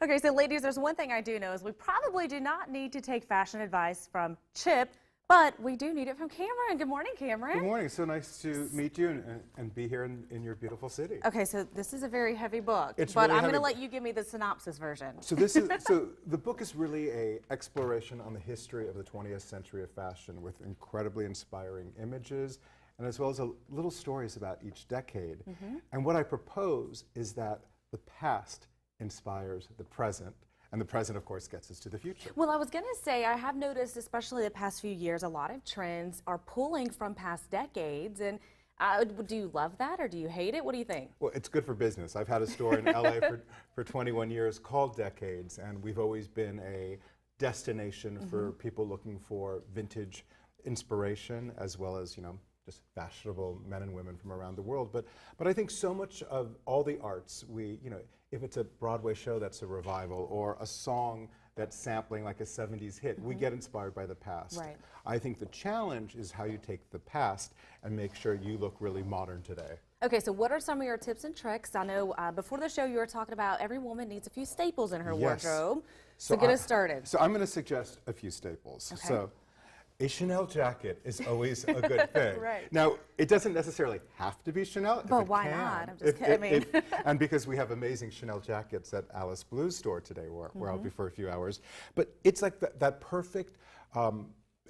Okay, so ladies, there's one thing I do know is we probably do not need to take fashion advice from Chip, but we do need it from Cameron. Good morning, Cameron. Good morning. So nice to meet you and be here in your beautiful city. Okay, so this is a very heavy book, It's but really I'm going to heavy. let you give me the synopsis version. So the book is really a exploration on the history of the 20th century of fashion with incredibly inspiring images and as well as little stories about each decade. And what I propose is that the past inspires the present, and the present, of course, gets us to the future. Well, I was going to say, I have noticed, especially the past few years, a lot of trends are pulling from past decades. And do you love that or do you hate it? What do you think? Well, it's good for business. I've had a store in LA for 21 years called Decades, and we've always been a destination for people looking for vintage inspiration as well as, just fashionable men and women from around the world. But I think so much of all the arts, if it's a Broadway show that's a revival or a song that's sampling like a 70s hit, we get inspired by the past. Right. I think the challenge is how you take the past and make sure you look really modern today. Okay, so what are some of your tips and tricks? I know before the show you were talking about every woman needs a few staples in her Yes. wardrobe. So get us started. So I'm going to suggest a few staples. Okay. So a Chanel jacket is always a good thing. Right. Now, it doesn't necessarily have to be Chanel. if But it why can. not? I'm just kidding. And because we have amazing Chanel jackets at Alice Blue's store today, we're out for a few hours. But it's like that perfect,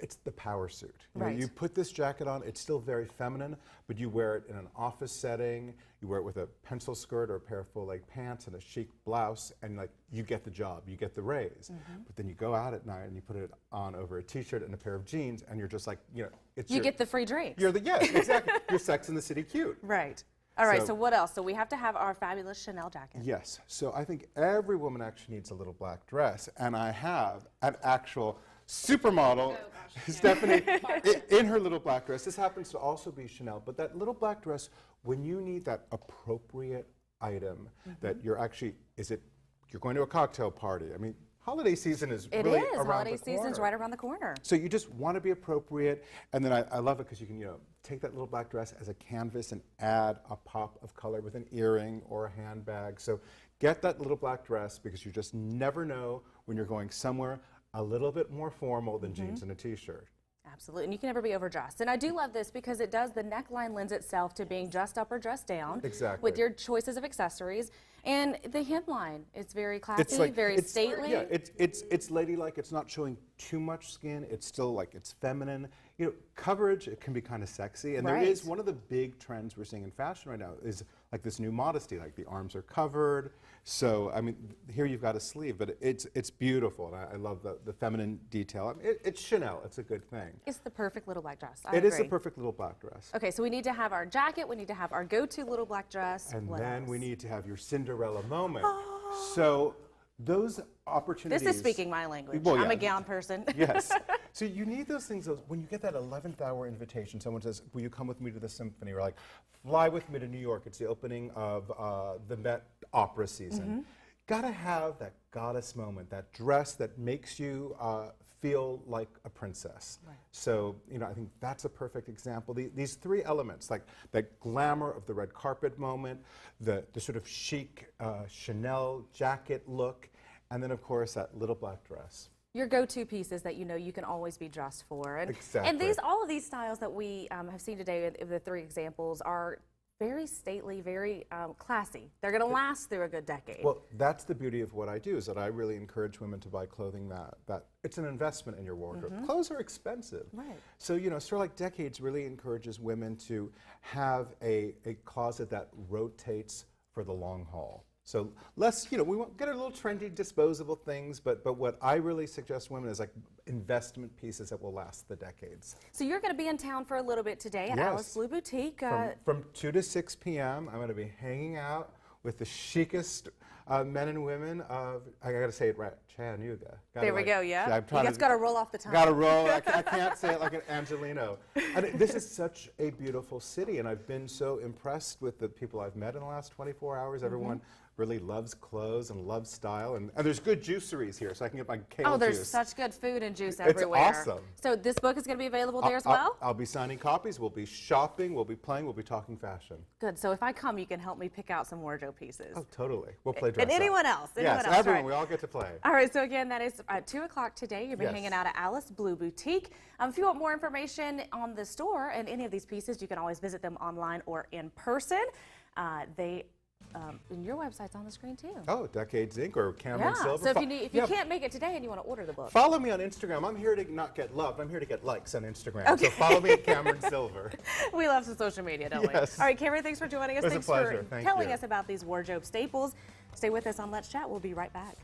it's the power suit. Right. You put this jacket on, it's still very feminine, but you wear it in an office setting, you wear it with a pencil skirt or a pair of full-leg pants and a chic blouse, and you get the job, you get the raise. But then you go out at night and you put it on over a t-shirt and a pair of jeans, and you're just like, it's You get the free drinks. yes, exactly. You're Sex in the City cute. Right. All right, So- so what else? So we have to have our fabulous Chanel jacket. Yes. So I think every woman actually needs a little black dress, and I have an actual supermodel, Stephanie, in her little black dress. This happens to also be Chanel, but that little black dress, when you need that appropriate item that you're actually, you're going to a cocktail party. I mean, holiday season is It really is. around Holiday the season's corner. right around the corner. So you just want to be appropriate, and then I love it because you can, take that little black dress as a canvas and add a pop of color with an earring or a handbag. So get that little black dress because you just never know when you're going somewhere a little bit more formal than jeans and a t-shirt. Absolutely, and you can never be overdressed. And I do love this because the neckline lends itself to being dressed up or dressed down. Exactly. With your choices of accessories. And the hemline, it's very classy, very stately. Yeah, it's ladylike. It's not showing too much skin. It's still it's feminine. Coverage, it can be kind of sexy. And there Right. is one of the big trends we're seeing in fashion right now is this new modesty, the arms are covered. So, I mean, here you've got a sleeve, but it's beautiful. And I love the feminine detail. I mean, it's Chanel. It's a good thing. It's the perfect little black dress. I It is agree. the perfect little black dress. Okay, so we need to have our jacket, we need to have our go-to little black dress. And What then else? we need to have your Cinderella moment. So those opportunities. This is speaking my language. Well, I'm yeah. a gown person. Yes. So you need those things. When you get that 11th hour invitation, someone says, will you come with me to the symphony? Or fly with me to New York. It's the opening of the Met Opera season. Gotta have that goddess moment, that dress that makes you feel like a princess. Right. So, I think that's a perfect example. These three elements, like that glamour of the red carpet moment, the sort of chic Chanel jacket look, and then, of course, that little black dress. Your go-to pieces that you can always be dressed for. And Exactly. all of these styles that we have seen today, the three examples, are very stately, very classy. They're going to last through a good decade. Well, that's the beauty of what I do, is that I really encourage women to buy clothing that it's an investment in your wardrobe. Clothes are expensive. Right. So, a store like Decades really encourages women to have a closet that rotates for the long haul. So less, we won't get a little trendy, disposable things, but what I really suggest women is investment pieces that will last the decades. So you're going to be in town for a little bit today at Yes. Alice Blue Boutique. From 2 to 6 p.m., I'm going to be hanging out with the chicest men and women of, I got to say it right, Chattanooga. There we go, yeah. I'm trying You guys got to roll off the tongue. Got to roll. I can't say it like an Angelino. And this is such a beautiful city, and I've been so impressed with the people I've met in the last 24 hours. Everyone really loves clothes and loves style. And there's good juiceries here, so I can get my kale Oh, there's juice. such good food and juice It's everywhere. awesome. So this book is going to be available there as well? I'll be signing copies. We'll be shopping. We'll be playing. We'll be talking fashion. Good. So if I come, you can help me pick out some wardrobe pieces. Oh, totally. We'll play dress And up. anyone else. Yes, else, everyone. right. We all get to play. All right, so again, that is at 2 o'clock today. You'll be Yes. hanging out at Alice Blue Boutique. If you want more information on the store and any of these pieces, you can always visit them online or in person. And your website's on the screen too. Oh, Decades Inc. or Cameron Yeah, Silver. so if you can't make it today and you want to order the book. Follow me on Instagram. I'm here to not get loved. I'm here to get likes on Instagram. So follow me at Cameron Silver. We love some social media, don't Yes. we? All right, Cameron, thanks for joining us. It was a Thanks pleasure. for Thank telling you. us about these wardrobe staples. Stay with us on Let's Chat. We'll be right back.